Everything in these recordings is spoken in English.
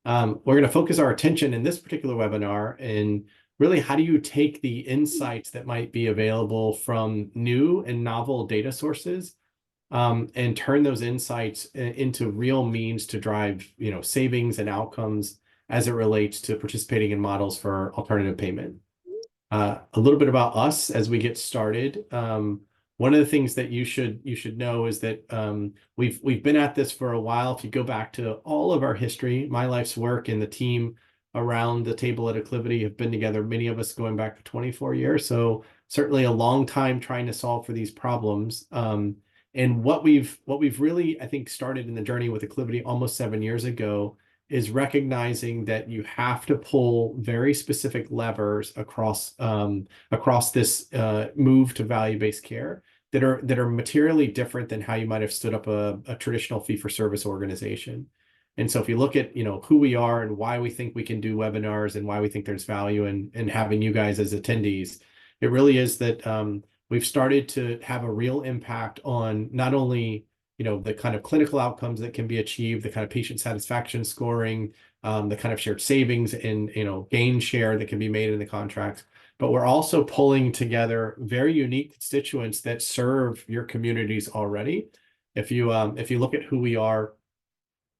We're going to focus our attention in this particular webinar in really how do you take the insights that might be available from new and novel data sources, and turn those insights into real means to drive, savings and outcomes as it relates to participating in models for alternative payment. A little bit about us as we get started. One of the things that you should know is that we've been at this for a while. If you go back to all of our history, my life's work and the team around the table at Acclivity have been together, many of us going back to 24 years. So certainly a long time trying to solve for these problems. And what we've really, I think, started in the journey with Acclivity almost 7 years ago is recognizing that you have to pull very specific levers across this move to value-based care that are materially different than how you might have stood up a traditional fee-for-service organization. And so if you look at who we are and why we think we can do webinars and why we think there's value in having you guys as attendees, it really is that we've started to have a real impact on not only the kind of clinical outcomes that can be achieved, the kind of patient satisfaction scoring, the kind of shared savings and gain share that can be made in the contracts. But we're also pulling together very unique constituents that serve your communities already. If you look at who we are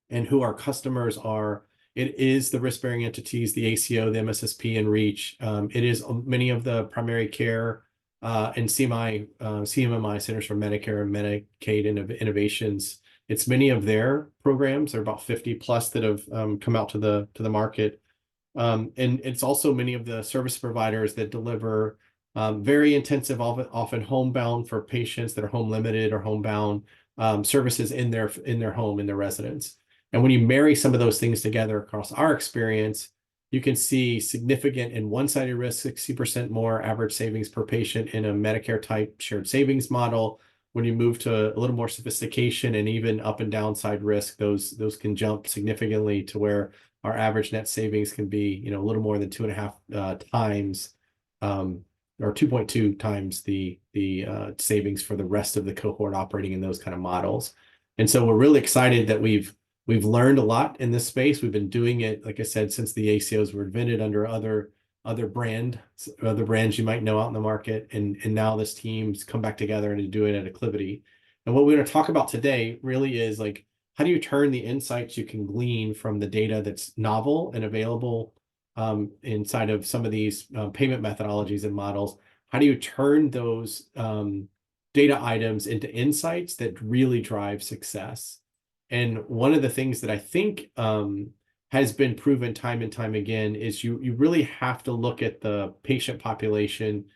and who our customers are, it is the risk-bearing entities, the ACO, the MSSP, and REACH. It is many of the primary care and CMMI, Centers for Medicare and Medicaid Innovations. It's many of their programs. There are about 50 plus that have come out to the market. And it's also many of the service providers that deliver very intensive, often homebound for patients that are home limited or homebound services in their home, in their residence. And when you marry some of those things together across our experience, you can see significant in one-sided risk, 60% more average savings per patient in a Medicare type shared savings model. When you move to a little more sophistication and even up and downside risk, those can jump significantly to where our average net savings can be, a little more than 2.5 times, or 2.2 times the savings for the rest of the cohort operating in those kind of models. And so we're really excited that we've learned a lot in this space. We've been doing it, like I said, since the ACOs were invented under other brands you might know out in the market. And now this team's come back together and to do it at Acclivity. And what we're going to talk about today really is like, how do you turn the insights you can glean from the data that's novel and available inside of some of these payment methodologies and models? How do you turn those data items into insights that really drive success? And one of the things that I think has been proven time and time again is you really have to look at the patient population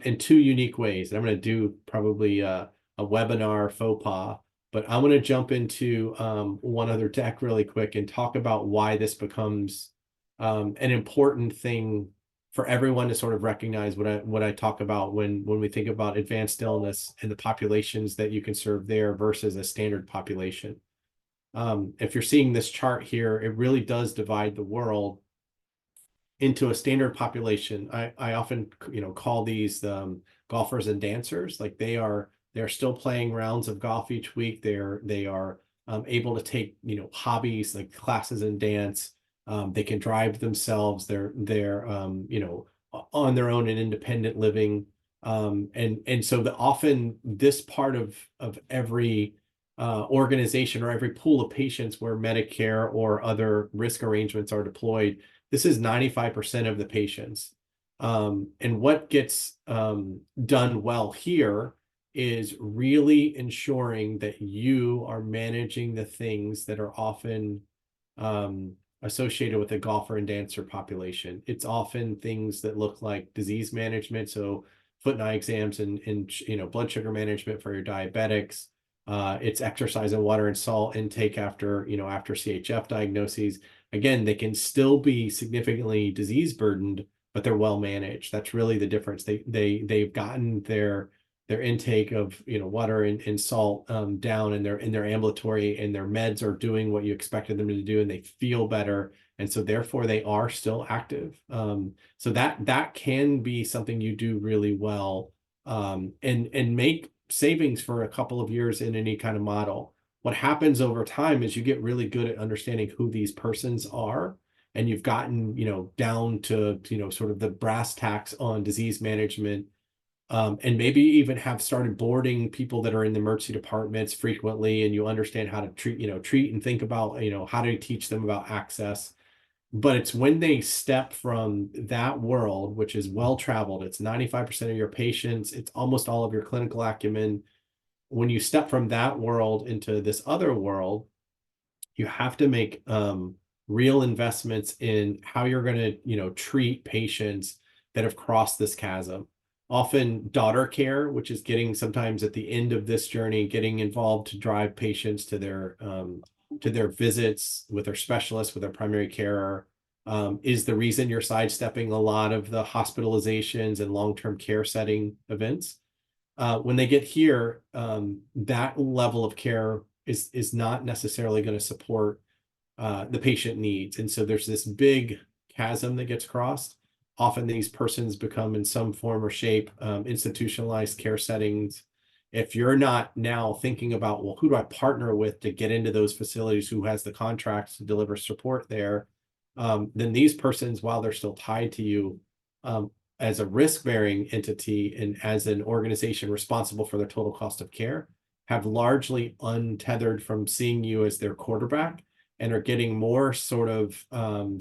in two unique ways. And I'm going to do probably a webinar faux pas, but I want to jump into one other deck really quick and talk about why this becomes an important thing for everyone to sort of recognize what I talk about when we think about advanced illness and the populations that you can serve there versus a standard population. If you're seeing this chart here, it really does divide the world into a standard population. I often call these golfers and dancers. Like they're still playing rounds of golf each week. They are able to take hobbies like classes in dance. They can drive themselves. They're on their own and independent living. And so often this part of every organization or every pool of patients where Medicare or other risk arrangements are deployed, this is 95% of the patients. And what gets done well here is really ensuring that you are managing the things that are often associated with the golfer and dancer population. It's often things that look like disease management, so foot and eye exams and blood sugar management for your diabetics. It's exercise and water and salt intake after CHF diagnoses. Again, they can still be significantly disease burdened, but they're well managed. That's really the difference. They've gotten their intake of water and salt down, and they're ambulatory, and their meds are doing what you expected them to do, and they feel better, and so therefore they are still active. So that can be something you do really well, and make savings for a couple of years in any kind of model. what happens over time is you get really good at understanding who these persons are, and you've gotten, down to, sort of the brass tacks on disease management, and maybe even have started boarding people that are in the emergency departments frequently, and you understand how to treat and think about, how to teach them about access. But it's when they step from that world, which is well traveled, it's 95% of your patients, it's almost all of your clinical acumen. When you step from that world into this other world, you have to make real investments in how you're going to, treat patients that have crossed this chasm. Often daughter care, which is getting sometimes at the end of this journey, getting involved to drive patients to their visits with their specialists, with their primary carer, is the reason you're sidestepping a lot of the hospitalizations and long-term care setting events. When they get here, that level of care is not necessarily going to support the patient needs. And so there's this big chasm that gets crossed. Often these persons become in some form or shape institutionalized care settings. If you're not now thinking about, well, who do I partner with to get into those facilities, who has the contracts to deliver support there, then these persons, while they're still tied to you, as a risk-bearing entity and as an organization responsible for their total cost of care, have largely untethered from seeing you as their quarterback and are getting more sort of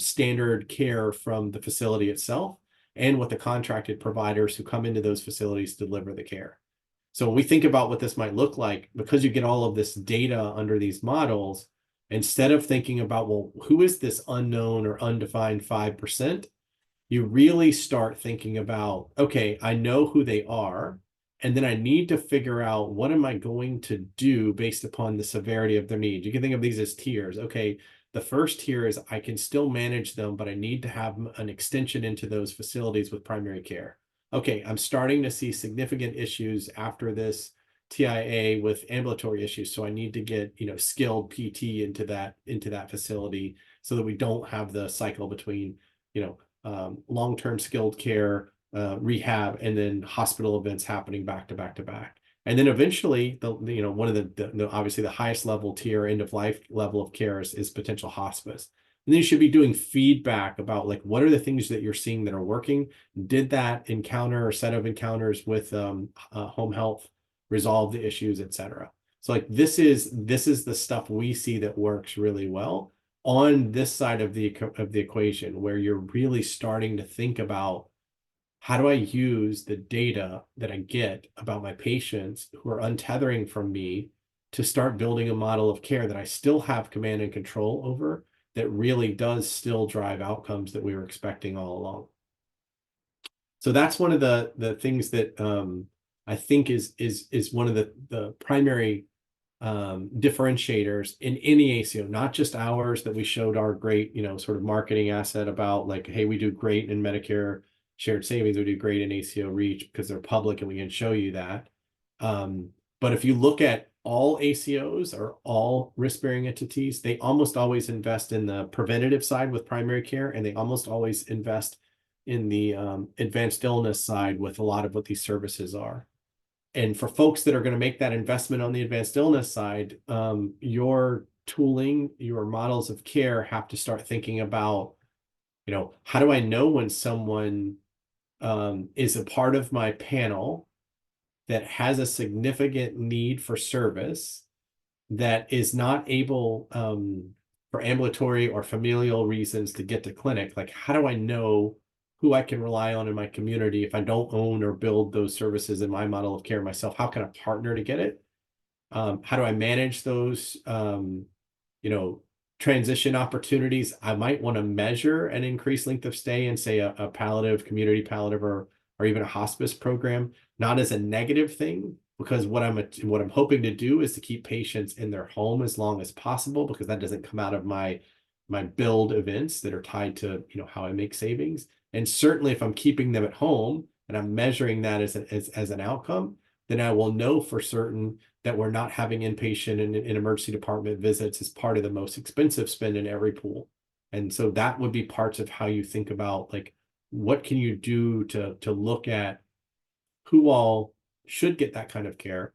standard care from the facility itself and with the contracted providers who come into those facilities to deliver the care. So when we think about what this might look like, because you get all of this data under these models, instead of thinking about, well, who is this unknown or undefined 5%, you really start thinking about, okay, I know who they are, and then I need to figure out what am I going to do based upon the severity of their needs. You can think of these as tiers. Okay, the first tier is I can still manage them, but I need to have an extension into those facilities with primary care. Okay, I'm starting to see significant issues after this TIA with ambulatory issues, so I need to get, skilled PT into that facility so that we don't have the cycle between, long-term skilled care, rehab, and then hospital events happening back to back to back. And then eventually, one of the obviously the highest level tier, end of life level of care is potential hospice. And then you should be doing feedback about, like, what are the things that you're seeing that are working? Did that encounter or set of encounters with home health resolve the issues, et cetera? So like this is the stuff we see that works really well on this side of the equation, where you're really starting to think about, how do I use the data that I get about my patients who are untethering from me to start building a model of care that I still have command and control over, that really does still drive outcomes that we were expecting all along. So that's one of the things that I think is one of the primary differentiators in any ACO, not just ours that we showed our great, sort of marketing asset about, like, hey, we do great in Medicare shared savings, we do great in ACO REACH because they're public and we can show you that. But if you look at all ACOs or all risk-bearing entities, they almost always invest in the preventative side with primary care, and they almost always invest in the advanced illness side with a lot of what these services are. And for folks that are going to make that investment on the advanced illness side, your tooling, your models of care have to start thinking about, how do I know when someone is a part of my panel that has a significant need for service, that is not able for ambulatory or familial reasons to get to clinic? Like, how do I know who I can rely on in my community if I don't own or build those services in my model of care myself? How can I partner to get it? How do I manage those, transition opportunities? I might want to measure an increased length of stay in, say, a palliative, community palliative, or even a hospice program, not as a negative thing, because what I'm hoping to do is to keep patients in their home as long as possible, because that doesn't come out of my build events that are tied to, how I make savings. And certainly if I'm keeping them at home and I'm measuring that as an outcome, then I will know for certain that we're not having inpatient and emergency department visits as part of the most expensive spend in every pool. And so that would be parts of how you think about, like, what can you do to look at who all should get that kind of care.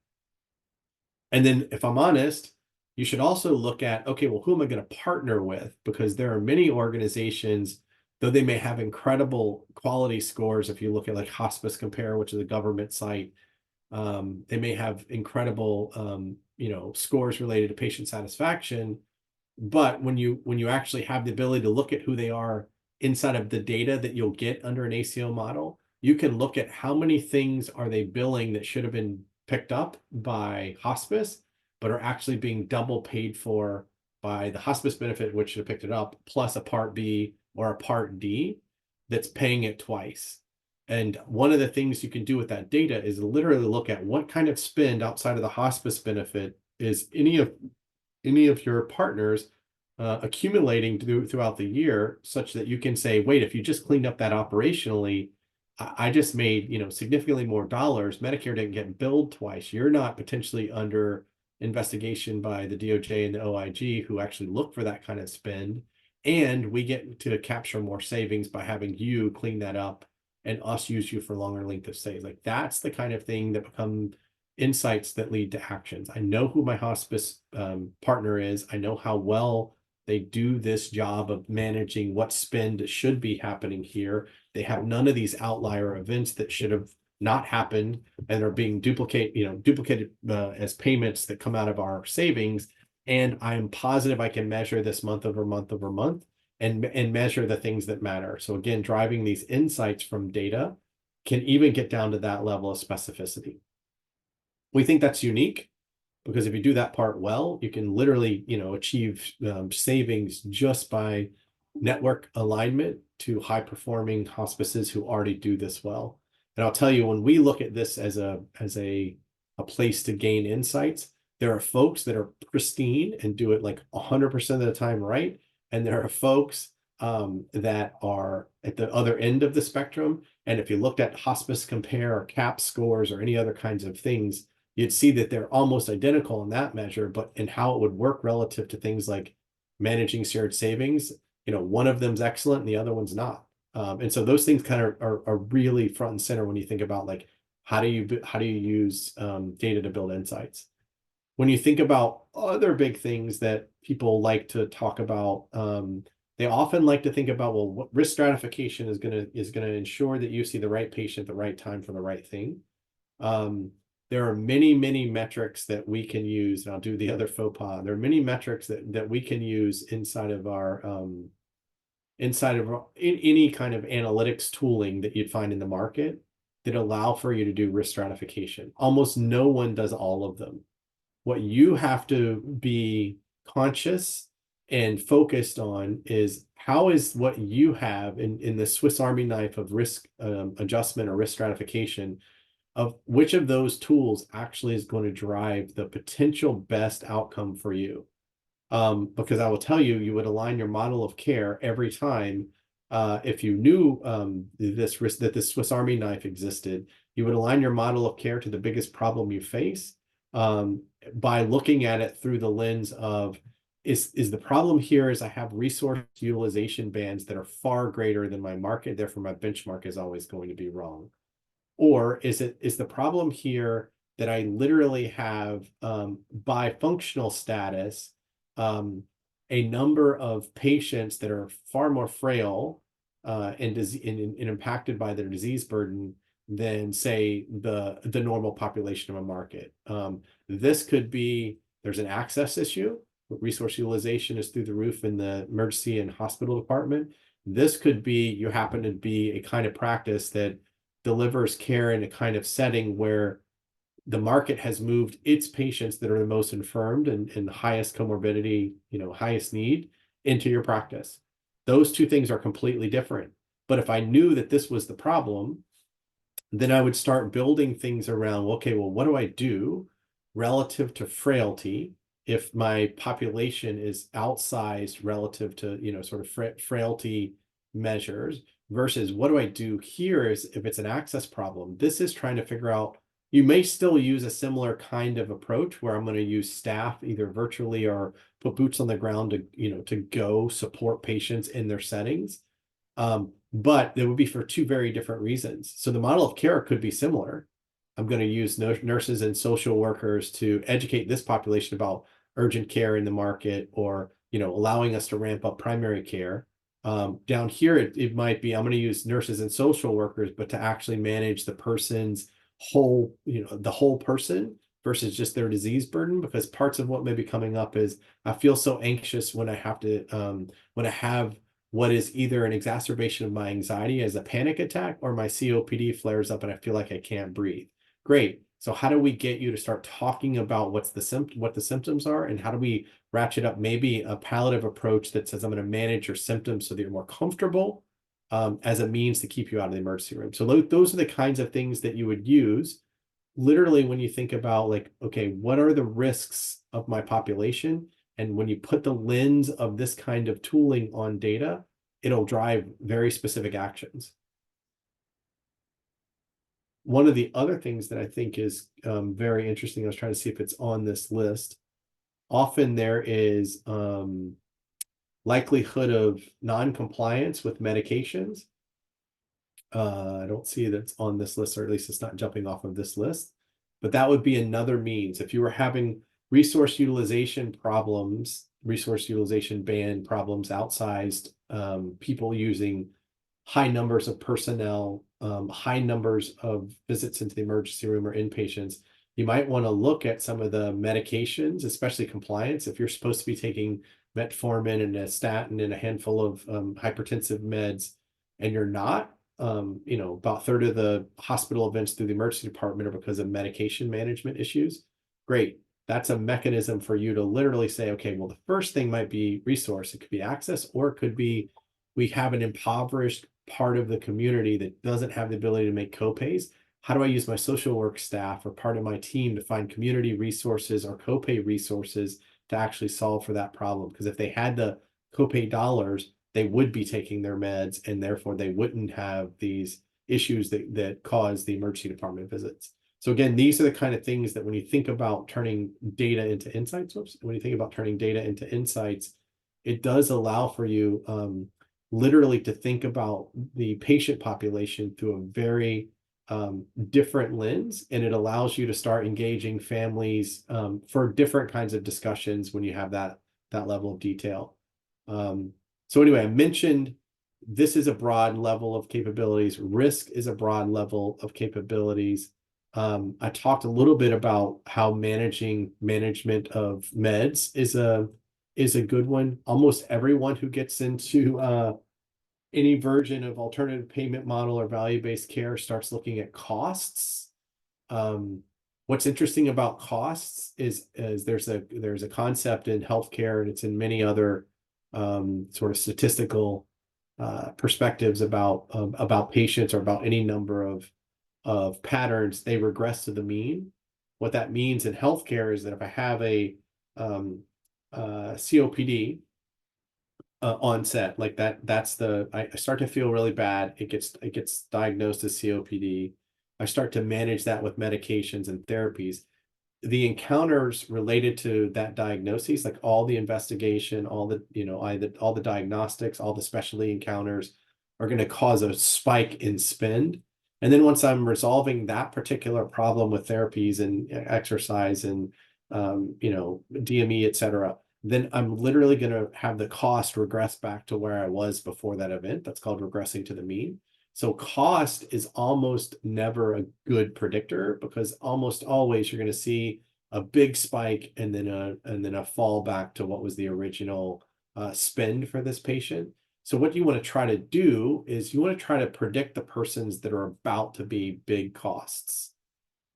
And then, if I'm honest, you should also look at, okay, well, who am I going to partner with? Because there are many organizations, though they may have incredible quality scores. If you look at like Hospice Compare, which is a government site, they may have incredible, scores related to patient satisfaction. But when you actually have the ability to look at who they are inside of the data that you'll get under an ACO model, you can look at how many things are they billing that should have been picked up by hospice, but are actually being double paid for by the hospice benefit, which should have picked it up, plus a Part B or a Part D that's paying it twice. And one of the things you can do with that data is literally look at what kind of spend outside of the hospice benefit is any of your partners accumulating throughout the year, such that you can say, wait, if you just cleaned up that operationally, I just made, significantly more dollars. Medicare didn't get billed twice. You're not potentially under investigation by the DOJ and the OIG, who actually look for that kind of spend. And we get to capture more savings by having you clean that up and us use you for longer length of stays. Like, that's the kind of thing that become insights that lead to actions. I know who my hospice partner is. I know how well they do this job of managing what spend should be happening here. They have none of these outlier events that should have not happened and are being duplicated as payments that come out of our savings. And I am positive I can measure this month over month over month and measure the things that matter. So again, driving these insights from data can even get down to that level of specificity. We think that's unique because if you do that part well, you can literally, achieve savings just by network alignment to high performing hospices who already do this well. And I'll tell you, when we look at this as a place to gain insights, there are folks that are pristine and do it like 100% of the time right. And there are folks that are at the other end of the spectrum. And if you looked at Hospice Compare or CAP scores or any other kinds of things, you'd see that they're almost identical in that measure, but in how it would work relative to things like managing shared savings, one of them's excellent and the other one's not. And so those things kind of are really front and center when you think about like, how do you use data to build insights? When you think about other big things that people like to talk about, they often like to think about, well, what risk stratification is gonna ensure that you see the right patient at the right time for the right thing. There are many, many metrics that we can use, and I'll do the other faux pas. There are many metrics that we can use inside of any kind of analytics tooling that you'd find in the market that allow for you to do risk stratification. Almost no one does all of them. What you have to be conscious and focused on is how is what you have in the Swiss Army knife of risk adjustment or risk stratification, of which of those tools actually is going to drive the potential best outcome for you. Because I will tell you, you would align your model of care every time. If you knew this risk, that this Swiss Army knife existed, you would align your model of care to the biggest problem you face by looking at it through the lens of, is the problem here is I have resource utilization bands that are far greater than my market, therefore my benchmark is always going to be wrong. Or is the problem here that I literally have by functional status a number of patients that are far more frail and impacted by their disease burden than, say, the normal population of a market. This could be there's an access issue. Resource utilization is through the roof in the emergency and hospital department. This could be you happen to be a kind of practice that delivers care in a kind of setting where the market has moved its patients that are the most infirmed and highest comorbidity, highest need into your practice. Those two things are completely different. But if I knew that this was the problem, then I would start building things around, okay, well, what do I do relative to frailty if my population is outsized relative to, sort of frailty measures, versus what do I do here is if it's an access problem. This is trying to figure out, you may still use a similar kind of approach where I'm going to use staff either virtually or put boots on the ground to go support patients in their settings. But it would be for two very different reasons. So the model of care could be similar. I'm going to use nurses and social workers to educate this population about urgent care in the market, or, allowing us to ramp up primary care. Down here, it might be, I'm going to use nurses and social workers, but to actually manage the person's whole, the whole person versus just their disease burden, because parts of what may be coming up is I feel so anxious when I have to, when I have what is either an exacerbation of my anxiety as a panic attack, or my COPD flares up and I feel like I can't breathe. Great. So how do we get you to start talking about what the symptoms are, and how do we ratchet up maybe a palliative approach that says I'm going to manage your symptoms so that you're more comfortable, as a means to keep you out of the emergency room. So those are the kinds of things that you would use literally when you think about, like, okay, what are the risks of my population? And when you put the lens of this kind of tooling on data, it'll drive very specific actions. One of the other things that I think is very interesting, I was trying to see if it's on this list. Often there is likelihood of non-compliance with medications. I don't see that's on this list, or at least it's not jumping off of this list. But that would be another means. If you were having resource utilization problems, resource utilization band problems, outsized people using high numbers of personnel, high numbers of visits into the emergency room or inpatients, you might want to look at some of the medications, especially compliance. If you're supposed to be taking metformin and a statin and a handful of hypertensive meds, and you're not, about a third of the hospital events through the emergency department are because of medication management issues. Great. That's a mechanism for you to literally say, okay, well, the first thing might be resource. It could be access, or it could be we have an impoverished part of the community that doesn't have the ability to make copays. How do I use my social work staff or part of my team to find community resources or copay resources to actually solve for that problem? Because if they had the copay dollars, they would be taking their meds, and therefore they wouldn't have these issues that cause the emergency department visits. So again, these are the kind of things that when you think about turning data into insights, it does allow for you literally to think about the patient population through a very different lens, and it allows you to start engaging families for different kinds of discussions when you have that level of detail. So anyway, I mentioned this is a broad level of capabilities. Risk is a broad level of capabilities. I talked a little bit about how management of meds is a good one. Almost everyone who gets into any version of alternative payment model or value-based care starts looking at costs. What's interesting about costs is there's a concept in healthcare, and it's in many other sort of statistical perspectives about patients, or about any number of patterns. They regress to the mean. What that means in healthcare is that if I have a COPD onset, like that's I start to feel really bad. It gets diagnosed as COPD. I start to manage that with medications and therapies. The encounters related to that diagnosis, like all the investigation, all the diagnostics, all the specialty encounters, are going to cause a spike in spend. And then once I'm resolving that particular problem with therapies and exercise and DME, et cetera, then I'm literally going to have the cost regress back to where I was before that event. That's called regressing to the mean. So cost is almost never a good predictor, because almost always you're going to see a big spike and then a fall back to what was the original spend for this patient. So what you want to try to do is you want to try to predict the persons that are about to be big costs.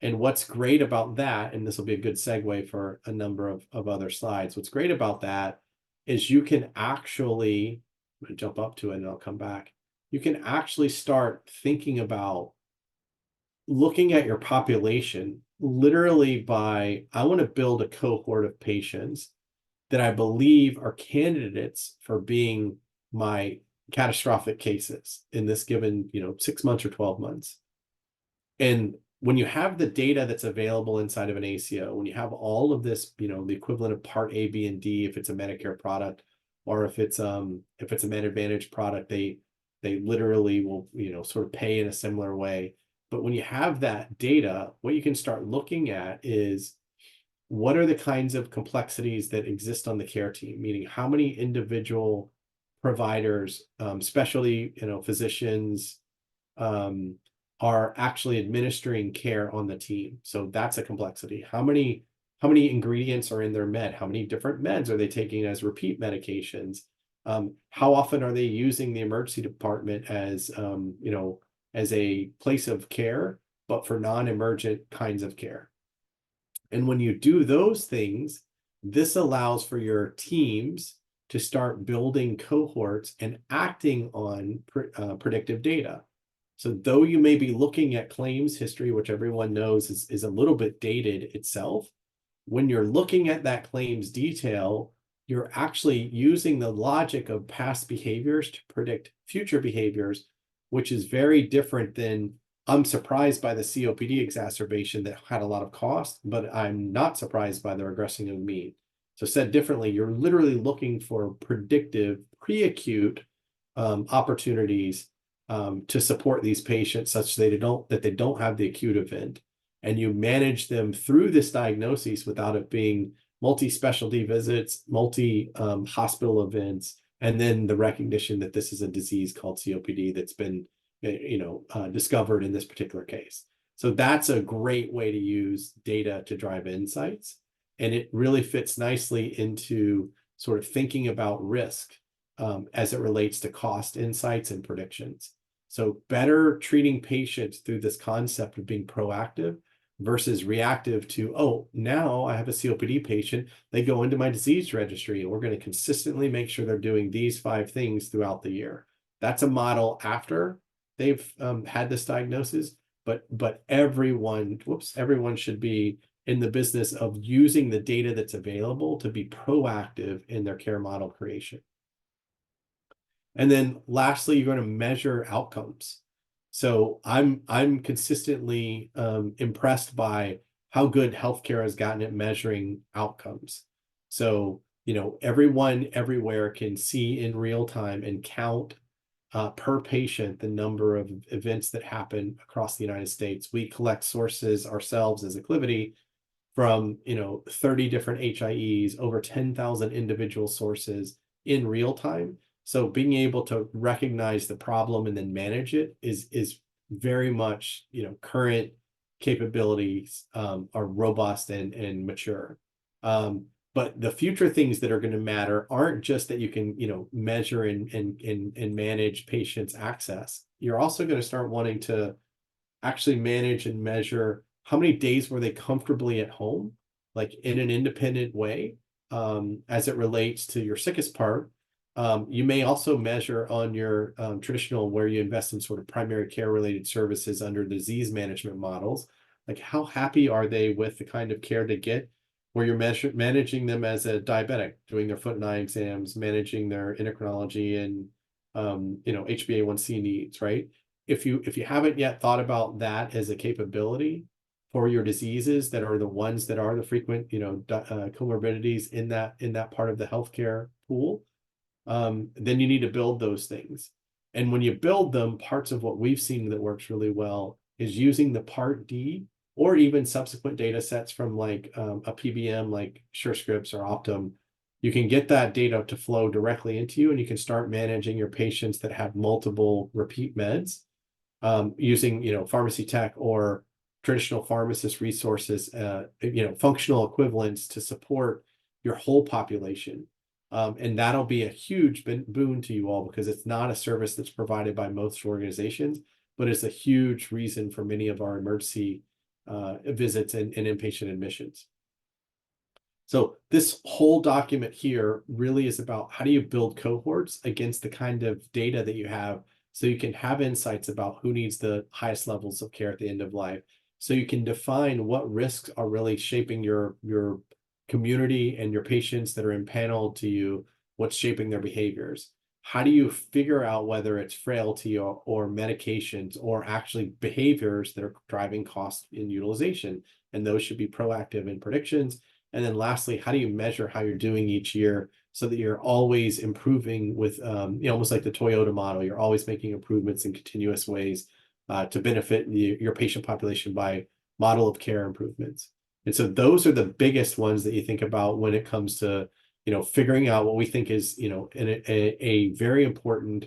And what's great about that, and this will be a good segue for a number of other slides, what's great about that is you can actually, I'm going to jump up to it and I'll come back. You can actually start thinking about looking at your population literally by, I want to build a cohort of patients that I believe are candidates for being my catastrophic cases in this given, 6 months or 12 months. And when you have the data that's available inside of an ACO, when you have all of this, the equivalent of Part A, B, and D, if it's a Medicare product, or if it's a Med Advantage product, they literally will, sort of pay in a similar way. But when you have that data, what you can start looking at is what are the kinds of complexities that exist on the care team? Meaning, how many individual providers, specialty, physicians, um, are actually administering care on the team. So that's a complexity. How many ingredients are in their med? How many different meds are they taking as repeat medications? How often are they using the emergency department as as a place of care, but for non-emergent kinds of care? And when you do those things, this allows for your teams to start building cohorts and acting on predictive data. So though you may be looking at claims history, which everyone knows is a little bit dated itself, when you're looking at that claims detail, you're actually using the logic of past behaviors to predict future behaviors, which is very different than I'm surprised by the COPD exacerbation that had a lot of cost, but I'm not surprised by the regressing of mean. So said differently, you're literally looking for predictive pre-acute opportunities to support these patients such that they don't have the acute event, and you manage them through this diagnosis without it being multi-specialty visits, hospital events, and then the recognition that this is a disease called COPD that's been discovered in this particular case. So that's a great way to use data to drive insights, and it really fits nicely into sort of thinking about risk as it relates to cost insights and predictions. So better treating patients through this concept of being proactive versus reactive to, oh, now I have a COPD patient, they go into my disease registry, and we're going to consistently make sure they're doing these 5 things throughout the year. That's a model after they've had this diagnosis, but everyone should be in the business of using the data that's available to be proactive in their care model creation. And then lastly, you're going to measure outcomes. So I'm consistently impressed by how good healthcare has gotten at measuring outcomes. So, everyone everywhere can see in real time and count per patient the number of events that happen across the United States. We collect sources ourselves as Acclivity from 30 different HIEs, over 10,000 individual sources in real time. So being able to recognize the problem and then manage it is very much, current capabilities are robust and mature. But the future things that are going to matter aren't just that you can, measure and manage patients' access. You're also going to start wanting to actually manage and measure how many days were they comfortably at home, like in an independent way, as it relates to your sickest part. You may also measure on your traditional, where you invest in sort of primary care related services under disease management models, like how happy are they with the kind of care they get, where you're managing them as a diabetic, doing their foot and eye exams, managing their endocrinology and HbA1c needs, right? If you haven't yet thought about that as a capability for your diseases that are the ones that are the frequent comorbidities in that part of the healthcare pool, then you need to build those things. And when you build them, parts of what we've seen that works really well is using the Part D or even subsequent data sets from like a PBM like SureScripts or Optum. You can get that data to flow directly into you, and you can start managing your patients that have multiple repeat meds using pharmacy tech or traditional pharmacist resources, functional equivalents to support your whole population. And that'll be a huge boon to you all, because it's not a service that's provided by most organizations, but it's a huge reason for many of our emergency visits and inpatient admissions. So this whole document here really is about how do you build cohorts against the kind of data that you have, so you can have insights about who needs the highest levels of care at the end of life. So you can define what risks are really shaping your community and your patients that are impaneled to you, what's shaping their behaviors. How do you figure out whether it's frailty or medications or actually behaviors that are driving cost in utilization? And those should be proactive in predictions. And then lastly, how do you measure how you're doing each year so that you're always improving with, almost like the Toyota model, you're always making improvements in continuous ways to benefit your patient population by model of care improvements. And so those are the biggest ones that you think about when it comes to, figuring out what we think is, a very important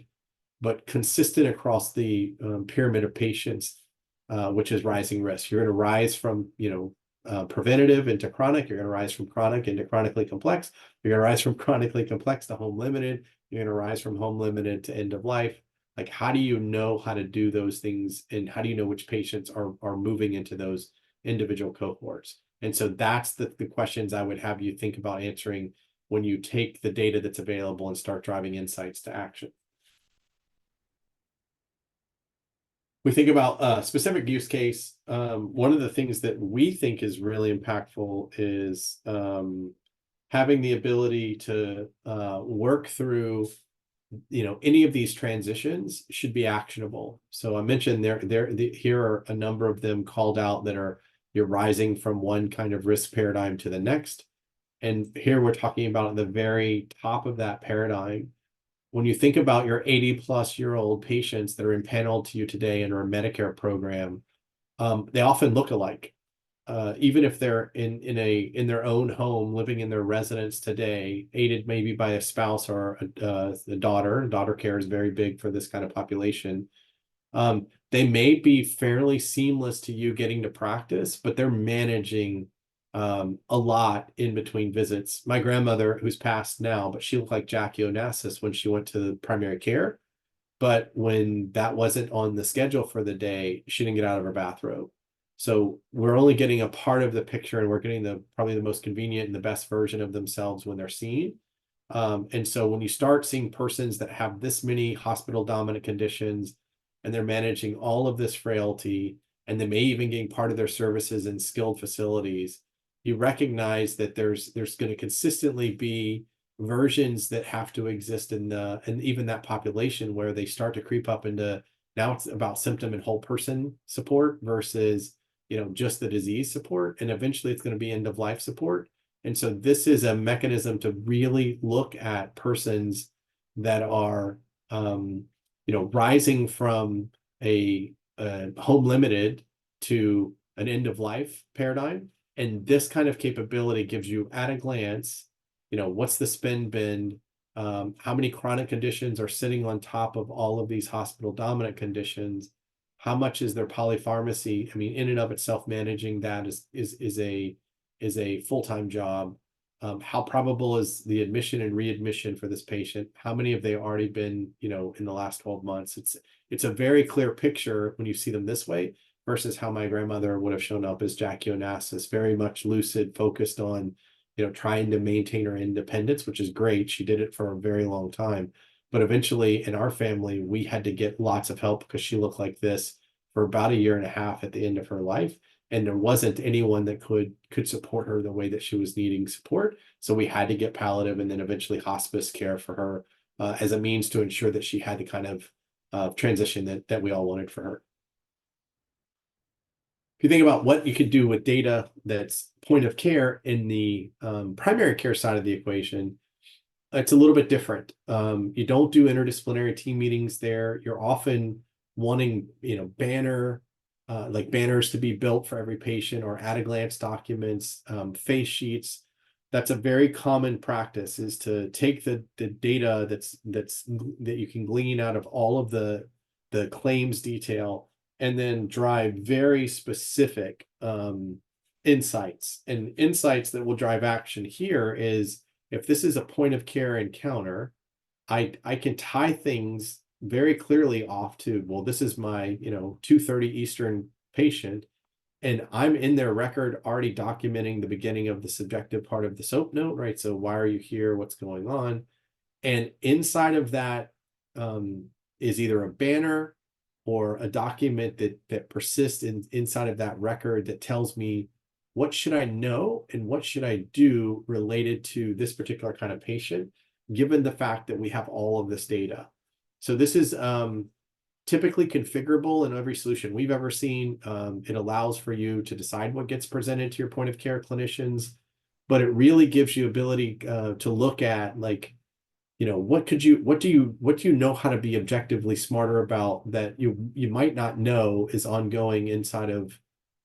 but consistent across the pyramid of patients, which is rising risk. You're going to rise from, preventative into chronic. You're going to rise from chronic into chronically complex. You're going to rise from chronically complex to home limited. You're going to rise from home limited to end of life. Like, how do you know how to do those things, and how do you know which patients are moving into those individual cohorts? And so that's the questions I would have you think about answering when you take the data that's available and start driving insights to action. We think about a specific use case. One of the things that we think is really impactful is having the ability to work through, any of these transitions should be actionable. So I mentioned here are a number of them called out that you're rising from one kind of risk paradigm to the next. And here we're talking about at the very top of that paradigm. When you think about your 80-plus-year-old patients that are impaneled to you today in our Medicare program, they often look alike. Even if they're in their own home, living in their residence today, aided maybe by a spouse or a daughter. Daughter care is very big for this kind of population. They may be fairly seamless to you getting to practice, but they're managing a lot in between visits. My grandmother, who's passed now, but she looked like Jackie Onassis when she went to primary care. But when that wasn't on the schedule for the day, she didn't get out of her bathrobe. So we're only getting a part of the picture, and we're getting probably the most convenient and the best version of themselves when they're seen. And so when you start seeing persons that have this many hospital dominant conditions, and they're managing all of this frailty, and they may even gain part of their services in skilled facilities, you recognize that there's going to consistently be versions that have to exist and even that population where they start to creep up into, now it's about symptom and whole person support versus, just the disease support. And eventually it's going to be end of life support. And so this is a mechanism to really look at persons that are, rising from a home limited to an end of life paradigm. And this kind of capability gives you at a glance, what's the spend been, how many chronic conditions are sitting on top of all of these hospital dominant conditions, how much is their polypharmacy. I mean, in and of itself, managing that is a full-time job. How probable is the admission and readmission for this patient? How many have they already been, in the last 12 months? It's a very clear picture when you see them this way versus how my grandmother would have shown up as Jackie Onassis, very much lucid, focused on, trying to maintain her independence, which is great. She did it for a very long time. But eventually in our family, we had to get lots of help because she looked like this for about a year and a half at the end of her life. And there wasn't anyone that could support her the way that she was needing support. So we had to get palliative and then eventually hospice care for her as a means to ensure that she had the kind of transition that we all wanted for her. If you think about what you could do with data that's point of care in the primary care side of the equation, it's a little bit different. You don't do interdisciplinary team meetings there. You're often wanting, banners to be built for every patient, or at a glance documents, face sheets. That's a very common practice, is to take the data that you can glean out of all of the claims detail, and then drive very specific insights. And insights that will drive action here is, if this is a point of care encounter, I can tie things very clearly off to, well, this is my 2:30 Eastern patient, and I'm in their record already documenting the beginning of the subjective part of the SOAP note, right? So why are you here? What's going on? And inside of that is either a banner or a document that persists inside of that record that tells me, what should I know and what should I do related to this particular kind of patient, given the fact that we have all of this data. So this is typically configurable in every solution we've ever seen. It allows for you to decide what gets presented to your point of care clinicians, but it really gives you ability to look at, like, what do you know how to be objectively smarter about that you might not know is ongoing inside of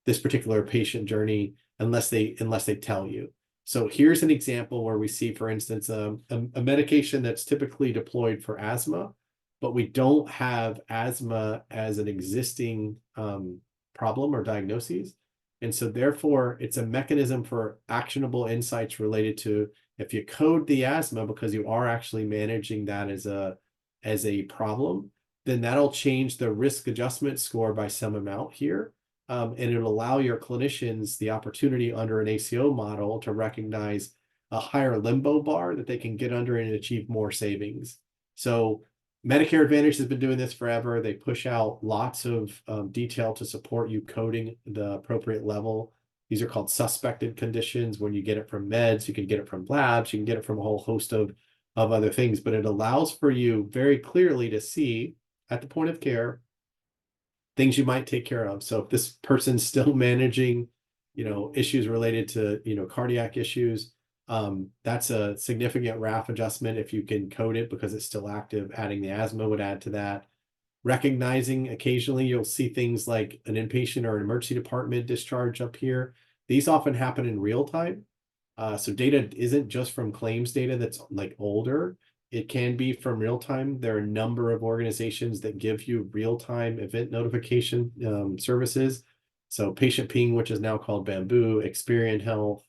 this particular patient journey. unless they tell you. So here's an example where we see, for instance, a medication that's typically deployed for asthma, but we don't have asthma as an existing problem or diagnoses. And so therefore, it's a mechanism for actionable insights related to, if you code the asthma because you are actually managing that as a problem, then that'll change the risk adjustment score by some amount here. And it'll allow your clinicians the opportunity under an ACO model to recognize a higher limbo bar that they can get under and achieve more savings. So Medicare Advantage has been doing this forever. They push out lots of detail to support you coding the appropriate level. These are called suspected conditions. When you get it from meds, you can get it from labs, you can get it from a whole host of other things, but it allows for you very clearly to see at the point of care things you might take care of. So if this person's still managing, issues related to, cardiac issues, that's a significant RAF adjustment if you can code it because it's still active. Adding the asthma would add to that. Recognizing occasionally you'll see things like an inpatient or an emergency department discharge up here. These often happen in real time. So data isn't just from claims data that's like older. It can be from real time. There are a number of organizations that give you real-time event notification services. So Patient Ping, which is now called Bamboo, Experian Health,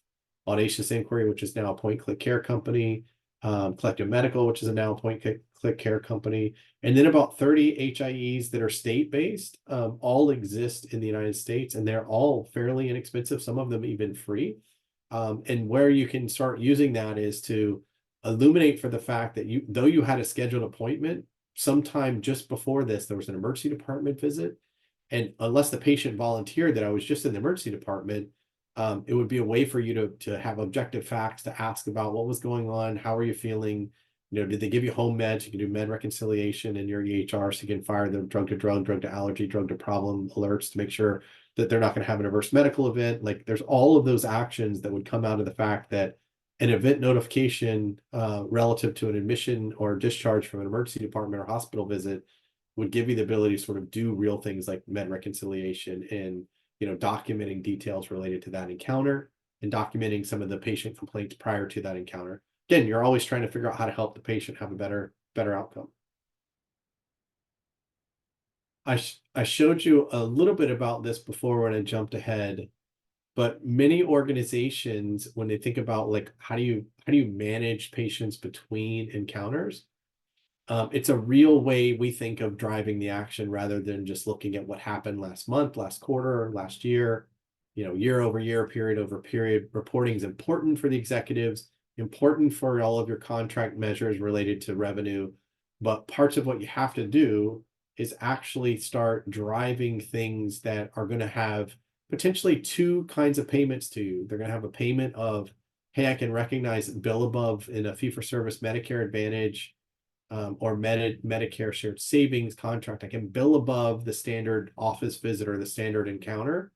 Audacious Inquiry, which is now a point-click care company, Collective Medical, which is a now point-click care company, and then about 30 HIEs that are state-based, all exist in the United States, and they're all fairly inexpensive, some of them even free. And where you can start using that is to illuminate for the fact that though you had a scheduled appointment, sometime just before this, there was an emergency department visit. And unless the patient volunteered that I was just in the emergency department, it would be a way for you to have objective facts to ask about what was going on, how are you feeling, did they give you home meds? You can do med reconciliation in your EHR, so you can fire them drug to drug, drug to allergy, drug to problem alerts to make sure that they're not going to have an adverse medical event. Like there's all of those actions that would come out of the fact that an event notification relative to an admission or discharge from an emergency department or hospital visit would give you the ability to sort of do real things like med reconciliation and documenting details related to that encounter and documenting some of the patient complaints prior to that encounter. Again, you're always trying to figure out how to help the patient have a better outcome. I showed you a little bit about this before when I jumped ahead, but many organizations, when they think about like how do you manage patients between encounters, it's a real way we think of driving the action rather than just looking at what happened last month, last quarter, last year, year over year, period over period. Reporting is important for the executives, important for all of your contract measures related to revenue, but parts of what you have to do is actually start driving things that are going to have potentially two kinds of payments to you. They're going to have a payment of, hey, I can recognize bill above in a fee-for-service Medicare Advantage or Medicare shared savings contract. I can bill above the standard office visit or the standard encounter.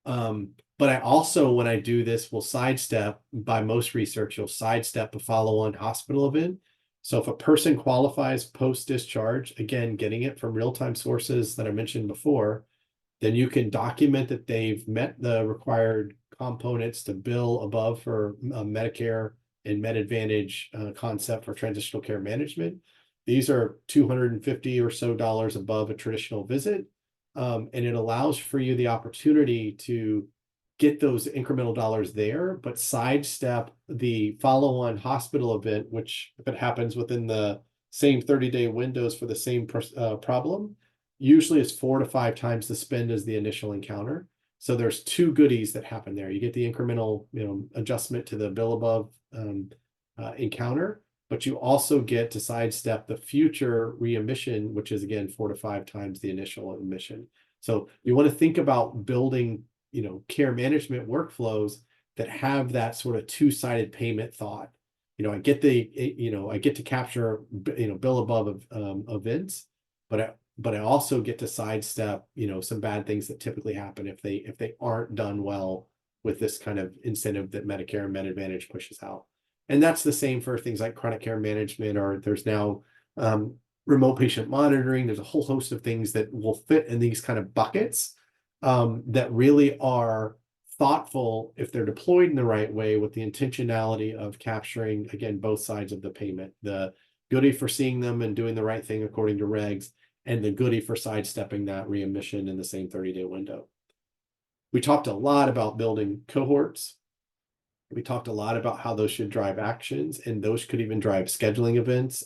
But I also, when I do this, will sidestep, by most research, you'll sidestep a follow-on hospital event. So if a person qualifies post-discharge, again, getting it from real-time sources that I mentioned before, then you can document that they've met the required components to bill above for Medicare and Med Advantage concept for transitional care management. These are $250 or so above a traditional visit. And it allows for you the opportunity to get those incremental dollars there, but sidestep the follow-on hospital event, which if it happens within the same 30-day windows for the same problem, usually is 4 to 5 times the spend as the initial encounter. So there's two goodies that happen there. You get the incremental, adjustment to the bill above encounter, but you also get to sidestep the future readmission, which is again 4 to 5 times the initial admission. So you want to think about building, care management workflows that have that sort of two-sided payment thought. I get to capture, bill above events, but I also get to sidestep, some bad things that typically happen if they aren't done well with this kind of incentive that Medicare and Med Advantage pushes out. And that's the same for things like chronic care management, or there's now remote patient monitoring. There's a whole host of things that will fit in these kind of buckets that really are thoughtful if they're deployed in the right way with the intentionality of capturing, again, both sides of the payment, the goodie for seeing them and doing the right thing according to regs, and the goodie for sidestepping that readmission in the same 30-day window. We talked a lot about building cohorts. We talked a lot about how those should drive actions, and those could even drive scheduling events.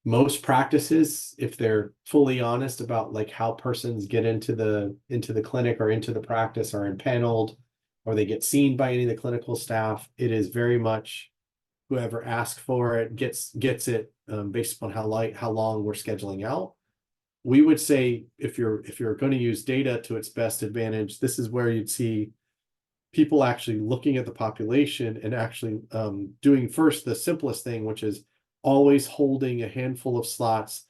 Most practices, if they're fully honest about like how persons get into the clinic or into the practice, are impaneled, or they get seen by any of the clinical staff, it is very much whoever asks for it gets it, based upon how long we're scheduling out. We would say if you're going to use data to its best advantage, this is where you'd see people actually looking at the population and actually doing first the simplest thing, which is always holding a handful of slots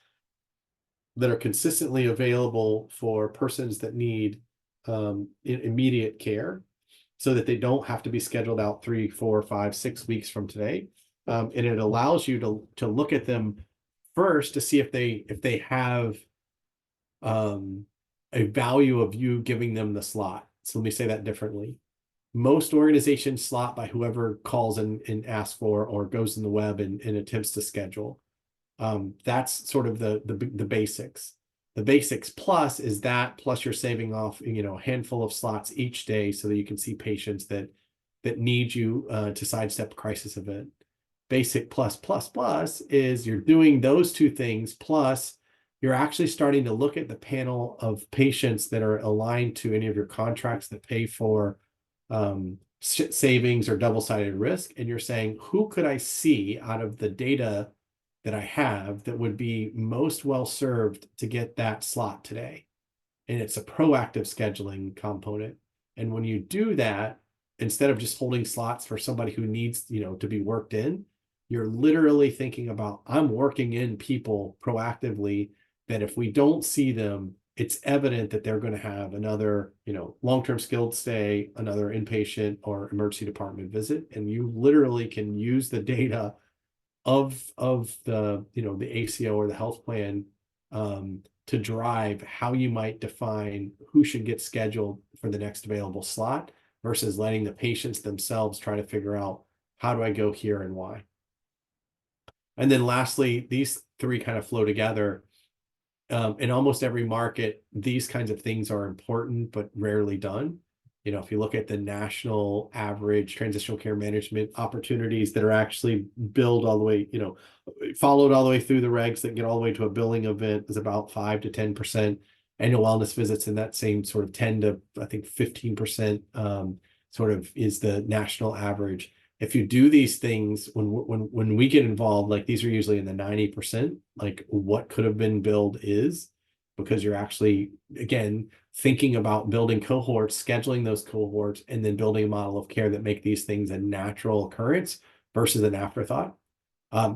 that are consistently available for persons that need immediate care, so that they don't have to be scheduled out 3, 4, 5, 6 weeks from today. And it allows you to look at them first to see if they have a value of you giving them the slot. So let me say that differently. Most organizations slot by whoever calls and asks for, or goes in the web and attempts to schedule. That's sort of the basics. The basics plus is that, plus you're saving off, a handful of slots each day so that you can see patients that need you to sidestep a crisis event. Basic plus is you're doing those two things, plus you're actually starting to look at the panel of patients that are aligned to any of your contracts that pay for savings or double-sided risk, and you're saying, who could I see out of the data that I have that would be most well served to get that slot today? And it's a proactive scheduling component. And when you do that, instead of just holding slots for somebody who needs, to be worked in, you're literally thinking about, I'm working in people proactively that if we don't see them, it's evident that they're going to have another, long-term skilled stay, another inpatient or emergency department visit. And you literally can use the data of the, the ACO or the health plan to drive how you might define who should get scheduled for the next available slot, versus letting the patients themselves try to figure out, how do I go here and why? And then lastly, these three kind of flow together. In almost every market, these kinds of things are important, but rarely done. If you look at the national average transitional care management opportunities that are actually billed all the way, followed all the way through the regs that get all the way to a billing event, is about 5 to 10% annual wellness visits, and that same sort of 10 to, I think, 15% sort of is the national average. If you do these things, when we get involved, like these are usually in the 90%, like what could have been billed is, because you're actually, again, thinking about building cohorts, scheduling those cohorts, and then building a model of care that make these things a natural occurrence versus an afterthought.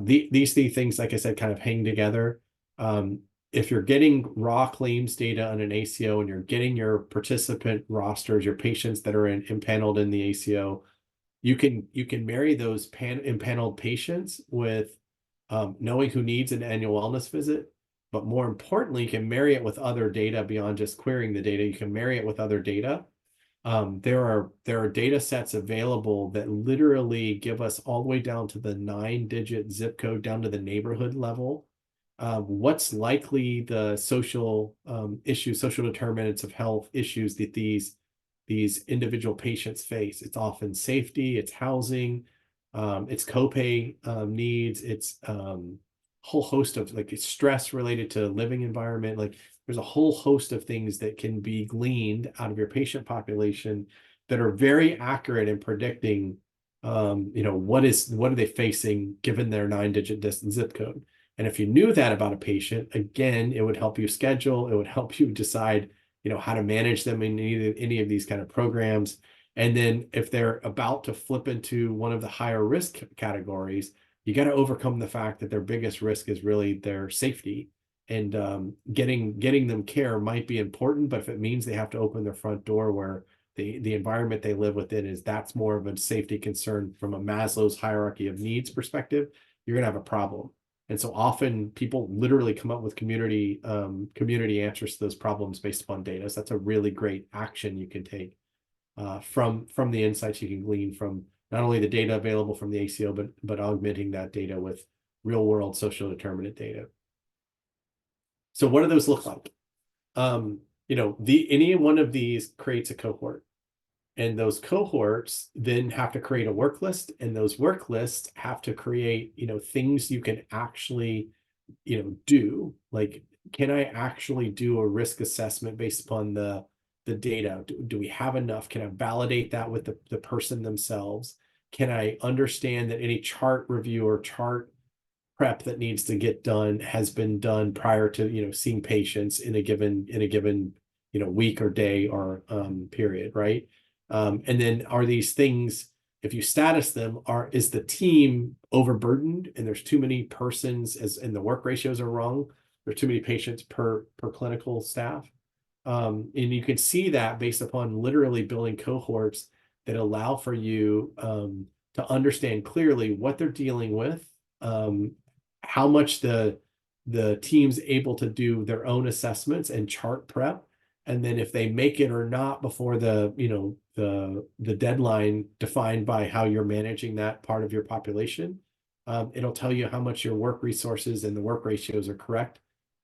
These three things, like I said, kind of hang together. If you're getting raw claims data on an ACO and you're getting your participant rosters, your patients that are impaneled in the ACO, you can marry those impaneled patients with knowing who needs an annual wellness visit. But more importantly, you can marry it with other data beyond just querying the data. You can marry it with other data. There are data sets available that literally give us all the way down to the 9-digit zip code, down to the neighborhood level. What's likely the social issues, social determinants of health issues that these individual patients face. It's often safety, it's housing, it's copay needs, it's whole host of, like, it's stress related to living environment. Like, there's a whole host of things that can be gleaned out of your patient population that are very accurate in predicting, what are they facing given their 9-digit distance zip code. And if you knew that about a patient, again, it would help you schedule, it would help you decide, how to manage them in any of these kind of programs. And then if they're about to flip into one of the higher risk categories, you got to overcome the fact that their biggest risk is really their safety. And getting them care might be important, but if it means they have to open their front door where the environment they live within that's more of a safety concern from a Maslow's hierarchy of needs perspective, you're going to have a problem. And so often people literally come up with community answers to those problems based upon data. So that's a really great action you can take. from the insights you can glean from not only the data available from the ACO, but augmenting that data with real world social determinant data. So what do those look like? Any one of these creates a cohort. And those cohorts then have to create a work list, and those work lists have to create, things you can actually, do. Like, can I actually do a risk assessment based upon the data? Do we have enough? Can I validate that with the person themselves? Can I understand that any chart review or chart prep that needs to get done has been done prior to, seeing patients in a given week or day or period, right? And then are these things, if you status them, is the team overburdened and there's too many persons and the work ratios are wrong? There's too many patients per clinical staff. And you can see that based upon literally building cohorts that allow for you to understand clearly what they're dealing with, how much the team's able to do their own assessments and chart prep, and then if they make it or not before the deadline defined by how you're managing that part of your population, it'll tell you how much your work resources and the work ratios are correct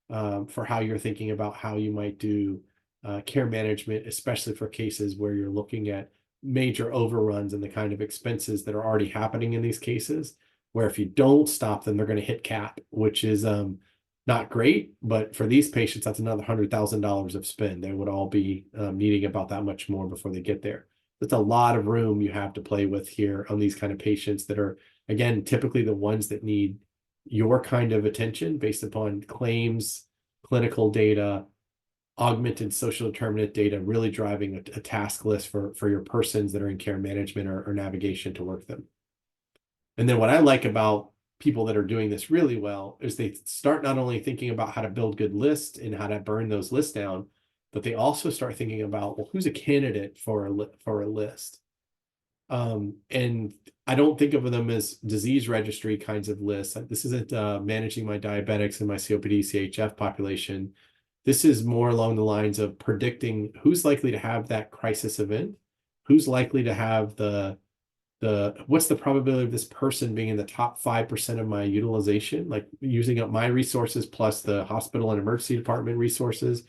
for how you're thinking about how you might do care management, especially for cases where you're looking at major overruns and the kind of expenses that are already happening in these cases, where if you don't stop them, they're going to hit cap, which is not great. But for these patients, that's another $100,000 of spend. They would all be needing about that much more before they get there. That's a lot of room you have to play with here on these kind of patients that are, again, typically the ones that need your kind of attention based upon claims, clinical data, augmented social determinant data, really driving a task list for your persons that are in care management or navigation to work them. And then what I like about people that are doing this really well is they start not only thinking about how to build good lists and how to burn those lists down, but they also start thinking about, well, who's a candidate for a list? And I don't think of them as disease registry kinds of lists. This isn't managing my diabetics and my COPD, CHF population. This is more along the lines of predicting who's likely to have that crisis event, who's likely to have what's the probability of this person being in the top 5% of my utilization, like using up my resources plus the hospital and emergency department resources.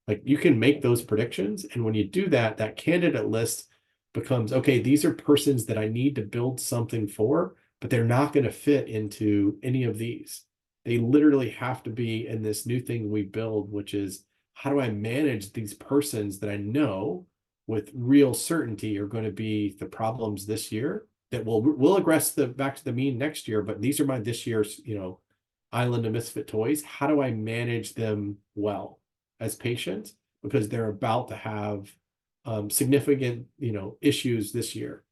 Like, you can make those predictions. And when you do that, that candidate list becomes, okay, these are persons that I need to build something for, but they're not going to fit into any of these. They literally have to be in this new thing we build, which is, how do I manage these persons that I know with real certainty are going to be the problems this year that will regress back to the mean next year, but these are my this year's, island of misfit toys. How do I manage them well as patients? Because they're about to have significant, issues this year.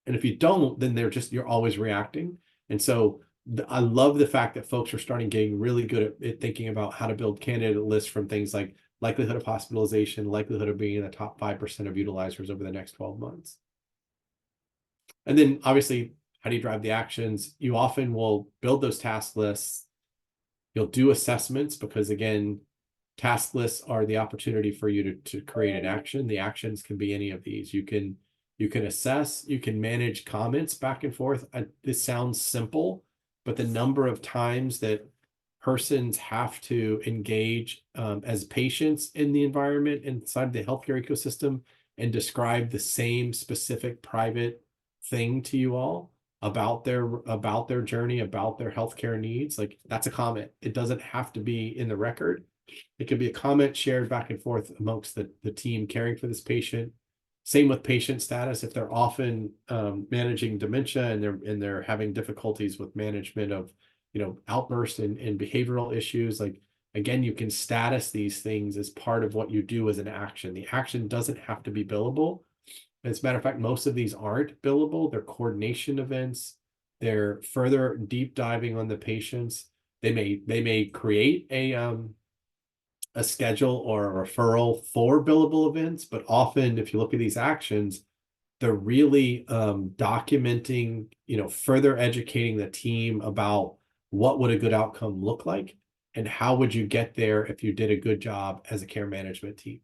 And if you don't, then you're always reacting. And so I love the fact that folks are getting really good at thinking about how to build candidate lists from things like likelihood of hospitalization, likelihood of being in the top 5% of utilizers over the next 12 months. And then obviously, how do you drive the actions? You often will build those task lists. You'll do assessments because, again, task lists are the opportunity for you to create an action. The actions can be any of these. You can assess, you can manage comments back and forth. This sounds simple, but the number of times that persons have to engage as patients in the environment inside the healthcare ecosystem and describe the same specific private thing to you all about their journey, about their healthcare needs, like, that's a comment. It doesn't have to be in the record. It could be a comment shared back and forth amongst the team caring for this patient. Same with patient status. If they're often managing dementia and they're having difficulties with management of outbursts and behavioral issues, like, again, you can status these things as part of what you do as an action. The action doesn't have to be billable. As a matter of fact, most of these aren't billable. They're coordination events. They're further deep diving on the patients. They may create a schedule or a referral for billable events, but often if you look at these actions, they're really documenting, further educating the team about what would a good outcome look like and how would you get there if you did a good job as a care management team.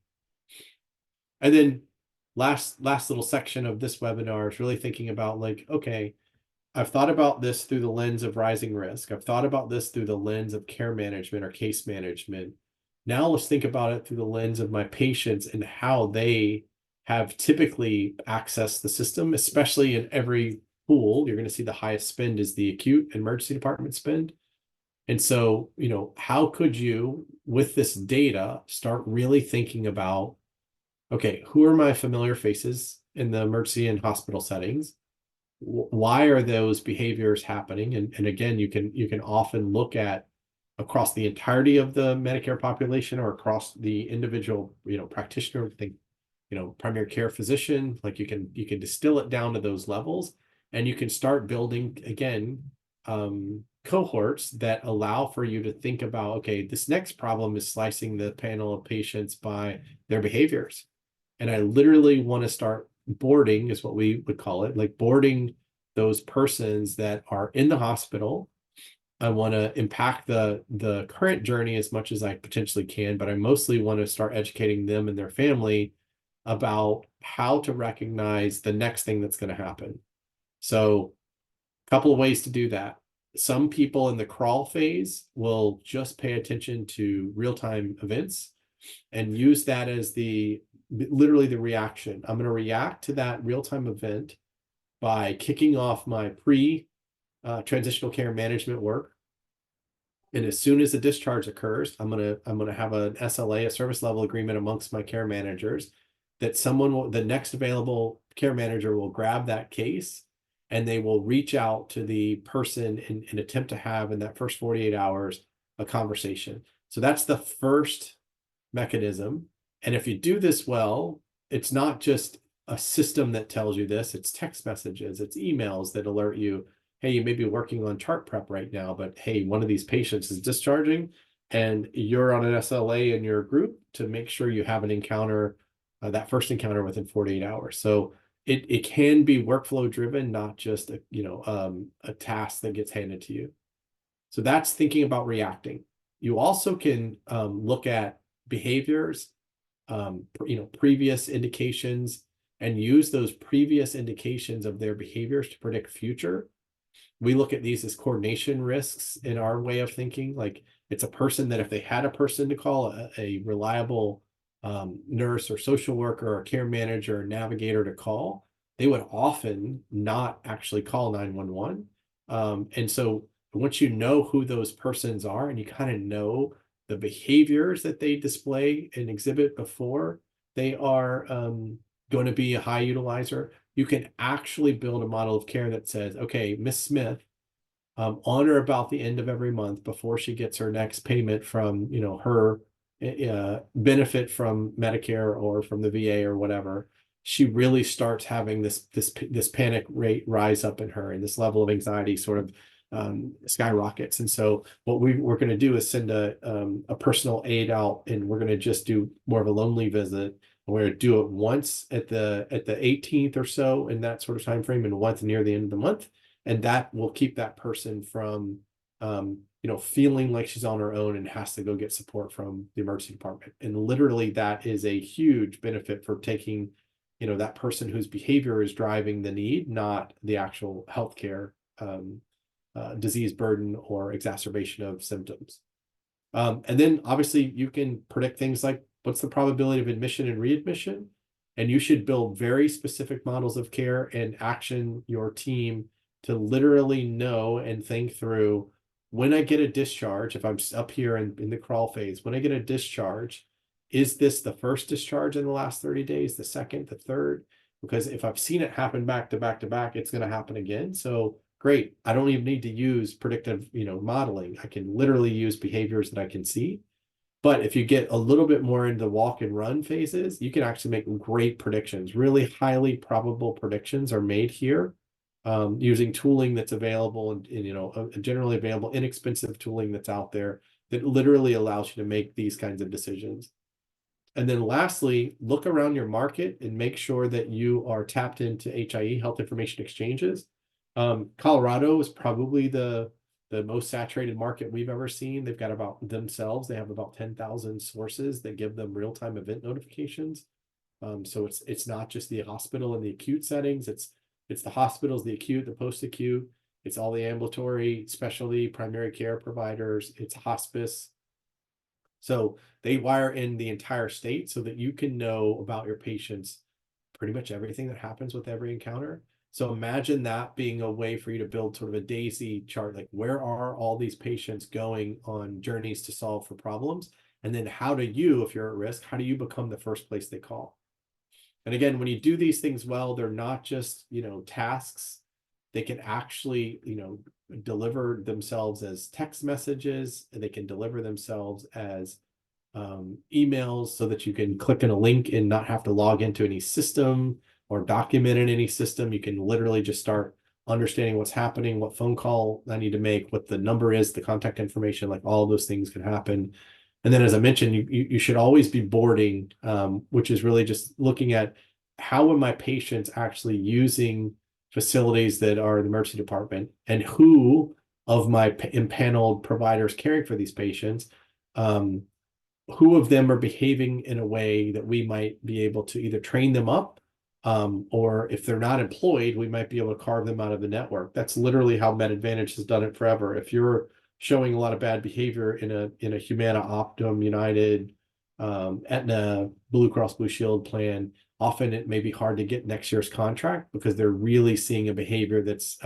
And then last little section of this webinar is really thinking about like, okay, I've thought about this through the lens of rising risk. I've thought about this through the lens of care management or case management. Now let's think about it through the lens of my patients and how they have typically accessed the system, especially in every pool. You're going to see the highest spend is the acute emergency department spend. And so, how could you, with this data, start really thinking about, okay, who are my familiar faces in the emergency and hospital settings? Why are those behaviors happening? And again, you can often look at across the entirety of the Medicare population or across the individual, practitioner, think, primary care physician, like you can distill it down to those levels, and you can start building again cohorts that allow for you to think about, okay, this next problem is slicing the panel of patients by their behaviors. And I literally want to start boarding, is what we would call it, like boarding those persons that are in the hospital. I want to impact the current journey as much as I potentially can, but I mostly want to start educating them and their family about how to recognize the next thing that's going to happen. So a couple of ways to do that. Some people in the crawl phase will just pay attention to real-time events and use that as literally the reaction. I'm going to react to that real-time event by kicking off my transitional care management work. And as soon as the discharge occurs, I'm gonna have an SLA, a service level agreement amongst my care managers, that the next available care manager will grab that case and they will reach out to the person and attempt to have in that first 48 hours a conversation. So that's the first mechanism. And if you do this well, it's not just a system that tells you this, it's text messages, it's emails that alert you, hey, you may be working on chart prep right now, but hey, one of these patients is discharging and you're on an SLA in your group to make sure you have an encounter, that first encounter within 48 hours. So it can be workflow driven, not just a task that gets handed to you. So that's thinking about reacting. You also can look at behaviors, previous indications, and use those previous indications of their behaviors to predict future. We look at these as coordination risks in our way of thinking. Like it's a person that if they had a person to call, a reliable nurse or social worker or care manager or navigator to call, they would often not actually call 911. And so once you know who those persons are and you kind of know the behaviors that they display and exhibit before they are going to be a high utilizer, you can actually build a model of care that says, okay, Miss Smith, on or about the end of every month before she gets her next payment from, her benefit from Medicare or from the VA or whatever, she really starts having this panic rate rise up in her, and this level of anxiety sort of skyrockets. And so what we're going to do is send a personal aide out, and we're going to just do more of a lonely visit. We're going to do it once at the 18th or so in that sort of time frame, and once near the end of the month, and that will keep that person from feeling like she's on her own and has to go get support from the emergency department. And literally that is a huge benefit for taking that person whose behavior is driving the need, not the actual healthcare disease burden or exacerbation of symptoms. And then obviously you can predict things like what's the probability of admission and readmission, and you should build very specific models of care and action your team to literally know and think through, when I get a discharge, if I'm up here in the crawl phase, when I get a discharge, is this the first discharge in the last 30 days, the second, the third? Because if I've seen it happen back to back to back, it's going to happen again. So great, I don't even need to use predictive, modeling. I can literally use behaviors that I can see. But if you get a little bit more into the walk and run phases, you can actually make great predictions. Really highly probable predictions are made here using tooling that's available and generally available, inexpensive tooling that's out there that literally allows you to make these kinds of decisions. And then lastly, look around your market and make sure that you are tapped into HIE, health information exchanges. Colorado is probably the most saturated market we've ever seen. They've got they have about 10,000 sources that give them real-time event notifications. So it's not just the hospital and the acute settings, it's the hospitals, the acute, the post-acute, it's all the ambulatory, specialty, primary care providers, it's hospice. So they wire in the entire state so that you can know about your patients pretty much everything that happens with every encounter. So imagine that being a way for you to build sort of a daisy chart, like where are all these patients going on journeys to solve for problems? And then how do you, if you're at risk, how do you become the first place they call? And again, when you do these things well, they're not just, tasks. They can actually, deliver themselves as text messages, and they can deliver themselves as emails so that you can click on a link and not have to log into any system or document in any system. You can literally just start understanding what's happening, what phone call I need to make, what the number is, the contact information, like all those things can happen. And then, as I mentioned, you should always be boarding, which is really just looking at how are my patients actually using facilities that are the emergency department, and who of my impaneled providers caring for these patients, who of them are behaving in a way that we might be able to either train them up, or if they're not employed, we might be able to carve them out of the network. That's literally how MedAdvantage has done it forever. If you're showing a lot of bad behavior in a Humana, Optum, United, Aetna, Blue Cross Blue Shield plan, often it may be hard to get next year's contract because they're really seeing a behavior that's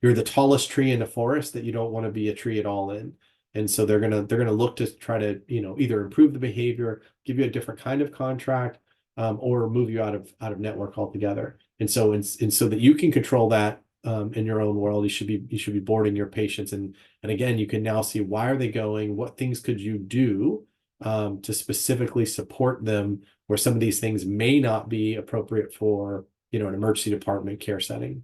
you're the tallest tree in the forest that you don't want to be a tree at all in. And so they're gonna look to try to, either improve the behavior, give you a different kind of contract, or move you out of network altogether. And so so that you can control that in your own world, you should be boarding your patients. And again, you can now see, why are they going? What things could you do to specifically support them where some of these things may not be appropriate for, an emergency department care setting.